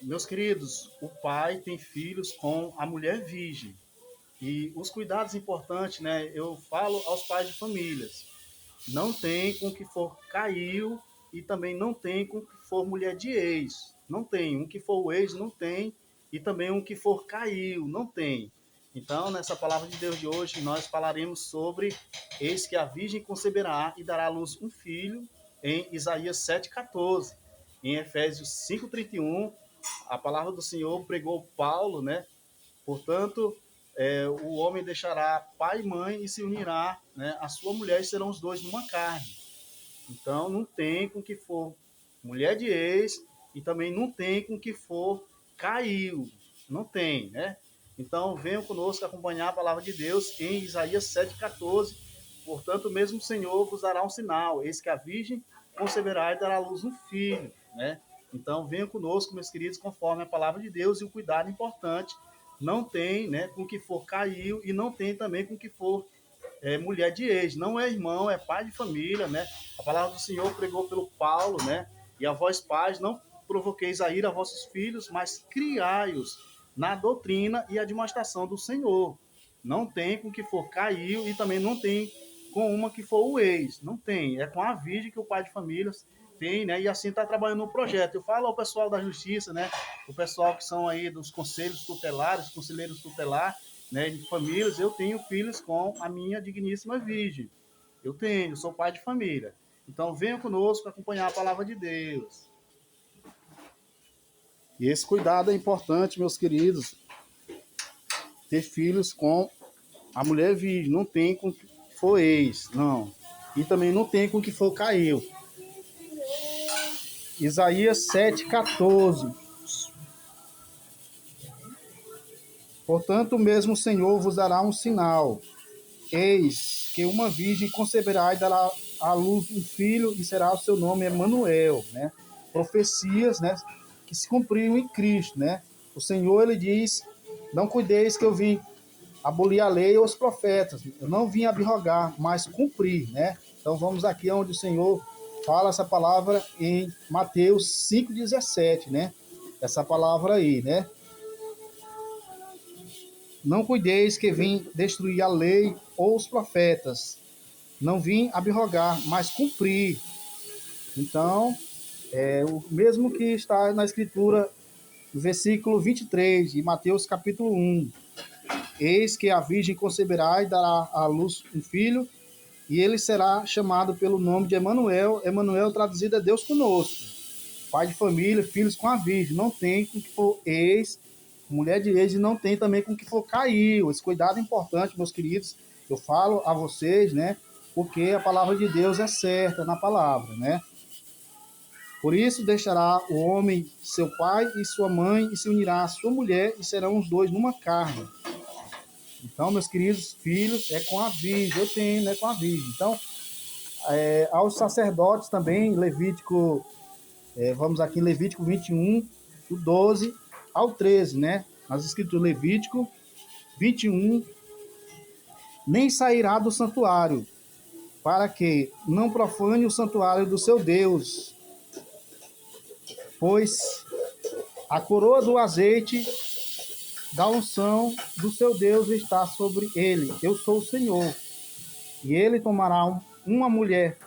Meus queridos, o pai tem filhos com a mulher virgem. E os cuidados importantes, né? Eu falo aos pais de famílias. Não tem com que for caiu e também não tem com que for mulher de ex. Não tem. Um que for o ex não tem e também um que for caiu, não tem. Então, nessa palavra de Deus de hoje, nós falaremos sobre eis que a virgem conceberá e dará à luz um filho em Isaías 7,14. Em Efésios 5,31, a palavra do Senhor pregou Paulo, né? Portanto, o homem deixará pai e mãe e se unirá, né, a sua mulher e serão os dois numa carne. Então, não tem com que for mulher de ex e também não tem com que for caiu. Não tem, né? Então, venham conosco acompanhar a palavra de Deus em Isaías 7,14. Portanto, mesmo o Senhor vos dará um sinal. Eis que a virgem conceberá e dará à luz um filho, né? Então, venham conosco, meus queridos, conforme a palavra de Deus e o cuidado importante. Não tem, né, com que for caiu e não tem também com que for mulher de ex, não é irmão, é pai de família, né? A palavra do Senhor pregou pelo Paulo, né? E a vós, pais, não provoqueis a ira a vossos filhos, mas criai-os na doutrina e admoestação do Senhor. Não tem com que for caiu e também não tem com uma que for o ex. Não tem. É com a virgem que o pai de famílias tem, né? E assim está trabalhando no projeto. Eu falo ao pessoal da justiça, né? O pessoal que são aí dos conselhos tutelares, conselheiros tutelares, né, de famílias, eu tenho filhos com a minha digníssima Virgem. Eu tenho, sou pai de família. Então venham conosco acompanhar a palavra de Deus. E esse cuidado é importante, meus queridos, ter filhos com a mulher virgem. Não tem com que for ex, não. E também não tem com que for caiu. Isaías 7,14. Portanto, mesmo o Senhor vos dará um sinal. Eis que uma virgem conceberá e dará à luz um filho e será o seu nome Emanuel, né? Profecias, né, que se cumpriram em Cristo, né? O Senhor ele diz: "Não cuideis que eu vim abolir a lei ou os profetas. Eu não vim abrogar, mas cumprir", né? Então vamos aqui onde o Senhor fala essa palavra em Mateus 5,17, né? Essa palavra aí, né? Não cuideis que vim destruir a lei ou os profetas. Não vim abrogar, mas cumprir. Então, o mesmo que está na Escritura, no versículo 23 de Mateus capítulo 1. Eis que a virgem conceberá e dará à luz um filho, e ele será chamado pelo nome de Emanuel. Emanuel traduzido é Deus conosco. Pai de família, filhos com a virgem. Não tem com que for ex, mulher de ex, e não tem também com que for caiu. Esse cuidado é importante, meus queridos. Eu falo a vocês, né? Porque a palavra de Deus é certa na palavra, né? Por isso deixará o homem seu pai e sua mãe e se unirá à sua mulher e serão os dois numa carne. Então, meus queridos filhos, é com a virgem. Eu tenho, né, com a virgem. Então, aos sacerdotes também, Levítico, vamos aqui em Levítico 21, do 12 ao 13, né? Nas escrituras Levítico 21, nem sairá do santuário, para que não profane o santuário do seu Deus, pois a coroa do azeite da unção do seu Deus está sobre ele. Eu sou o Senhor. E ele tomará uma mulher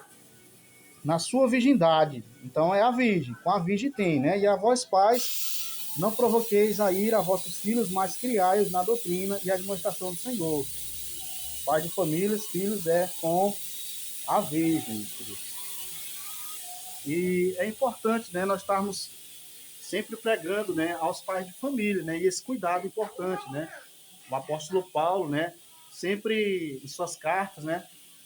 na sua virgindade. Então é a virgem. Com a virgem tem, né? E a vós, pais, não provoqueis a ira a vossos filhos, mas criai-os na doutrina e administração do Senhor. Pai de famílias, filhos é com a virgem. E é importante, né? Nós estarmos sempre pregando, né, aos pais de família, né? E esse cuidado importante, né? O apóstolo Paulo, né, sempre em suas cartas, né,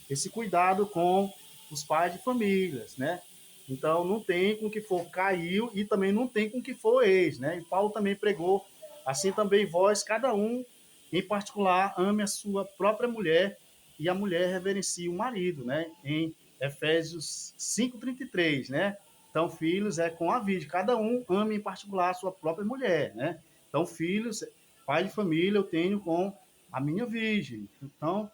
esse cuidado com os pais de famílias, né? Então não tem com que for caiu e também não tem com que for ex, né? E Paulo também pregou assim também vós cada um em particular ame a sua própria mulher e a mulher reverencie o marido, né? Em Efésios 5:33, né? Então filhos é com a virgem, cada um ame em particular a sua própria mulher, né? Então filhos, pai de família eu tenho com a minha virgem. Então,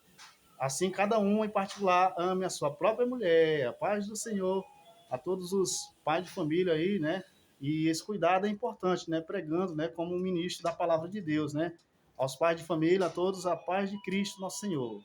assim cada um em particular ame a sua própria mulher. A paz do Senhor a todos os pais de família aí, né? E esse cuidado é importante, né? Pregando, né? Como um ministro da palavra de Deus, né? Aos pais de família, a todos, a paz de Cristo, nosso Senhor.